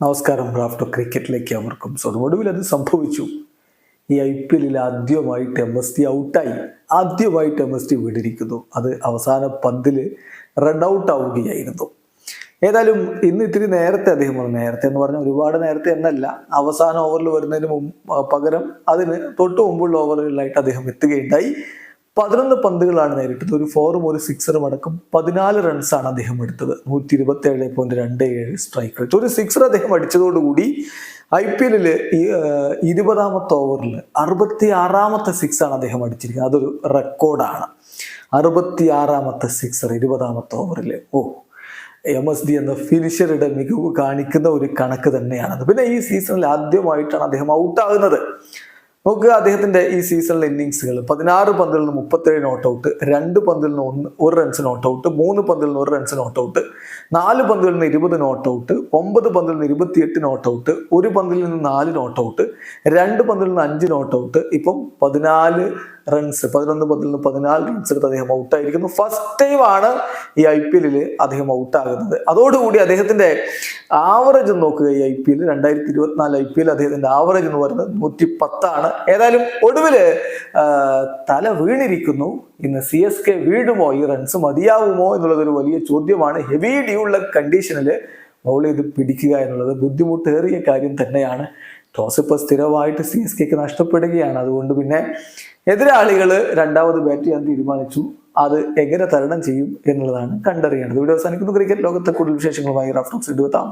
നമസ്കാരം. റാഫ്റ്റോ ക്രിക്കറ്റിലേക്ക് അവർക്കും സ്വന്തം. ഒടുവിൽ അത് സംഭവിച്ചു. ഈ IPL ആദ്യമായിട്ട് MSD ഔട്ടായി. ആദ്യമായിട്ട് MSD വീണിരിക്കുന്നു. അത് അവസാന പന്തിൽ റൺ ഔട്ട് ആവുകയായിരുന്നു. ഏതായാലും ഇന്ന് ഇത്തിരി നേരത്തെ അദ്ദേഹം വന്നു. നേരത്തെ എന്ന് പറഞ്ഞാൽ ഒരുപാട് നേരത്തെ എന്നല്ല, അവസാന ഓവറിൽ വരുന്നതിന് പകരം അതിന് തൊട്ട് മുമ്പുള്ള ഓവറുകളിലായിട്ട് അദ്ദേഹം എത്തുകയുണ്ടായി. 11 പന്തുകളാണ് നേരിട്ടത്. ഒരു 4ഉം ഒരു 6ഉം അടക്കം 14 റൺസാണ് അദ്ദേഹം എടുത്തത്. 127.27 സ്ട്രൈക്ക് റേറ്റ്. ഒരു 6 അദ്ദേഹം അടിച്ചതോടുകൂടി IPL ഈ 20ാമത്തെ ഓവറിൽ 66ാമത്തെ 6 ആണ് അദ്ദേഹം അടിച്ചിരിക്കുന്നത്. അതൊരു റെക്കോർഡാണ്. 66ാമത്തെ 6 20ാമത്തെ ഓവറിൽ. MSD എന്ന ഫിനിഷറുടെ മികവ് കാണിക്കുന്ന ഒരു കണക്ക് തന്നെയാണത്. പിന്നെ ഈ സീസണിൽ ആദ്യമായിട്ടാണ് അദ്ദേഹം ഔട്ടാകുന്നത്. നോക്കുക, അദ്ദേഹത്തിന്റെ ഈ സീസണിലെ ഇന്നിങ്സുകൾ: 16 പന്തിൽ നിന്ന് 37 നോട്ട് ഔട്ട്, 2 പന്തിൽ നിന്ന് 1 റൺസ് നോട്ട് ഔട്ട്, 3 പന്തിൽ നിന്ന് 1 റൺസ് നോട്ട് ഔട്ട്, 4 പന്തിൽ നിന്ന് 20 നോട്ട് ഔട്ട്, 9 പന്തിൽ നിന്ന് 28 നോട്ട് ഔട്ട്, 1 പന്തിൽ നിന്ന് 4 നോട്ട് ഔട്ട്, 2 പന്തിൽ നിന്ന് 5 നോട്ട് ഔട്ട്, ഇപ്പം 14 റൺസ്, 11 പന്തിൽ നിന്ന് 14 റൺസ് എടുത്ത് അദ്ദേഹം ഔട്ടായിരിക്കുന്നു. ഫസ്റ്റ് ടൈം ആണ് ഈ IPL അദ്ദേഹം ഔട്ടാകുന്നത്. അതോടുകൂടി അദ്ദേഹത്തിന്റെ ആവറേജ് നോക്കുക. ഈ IPL 2024 IPL അദ്ദേഹത്തിന്റെ ആവറേജ് എന്ന് പറയുന്നത് 110 ആണ്. ഏതായാലും ഒടുവില് തല വീണിരിക്കുന്നു. ഇന്ന് CSK വീഴുമോ? ഈ റൺസ് മതിയാവുമോ എന്നുള്ളതൊരു വലിയ ചോദ്യമാണ്. ഹെവി ഡ്യൂ ഉള്ള കണ്ടീഷനിൽ ബൗൾ ചെയ്ത് പിടിക്കുക എന്നുള്ളത് ബുദ്ധിമുട്ടേറിയ കാര്യം തന്നെയാണ്. ടോസ് ഇപ്പോൾ സ്ഥിരമായിട്ട് CSKക്ക് നഷ്ടപ്പെടുകയാണ്. അതുകൊണ്ട് പിന്നെ എതിരാളികൾ രണ്ടാമത് ബാറ്റ് ചെയ്യാൻ തീരുമാനിച്ചു. അത് എങ്ങനെ തരണം ചെയ്യും എന്നുള്ളതാണ് കണ്ടറിയേണ്ടത്. ഇവിടെ അവസാനിക്കുന്നു. ക്രിക്കറ്റ് ലോകത്തെ കൂടുതൽ വിശേഷങ്ങളുമായി റാഫ്റ്റോക്സ് എടുത്താം.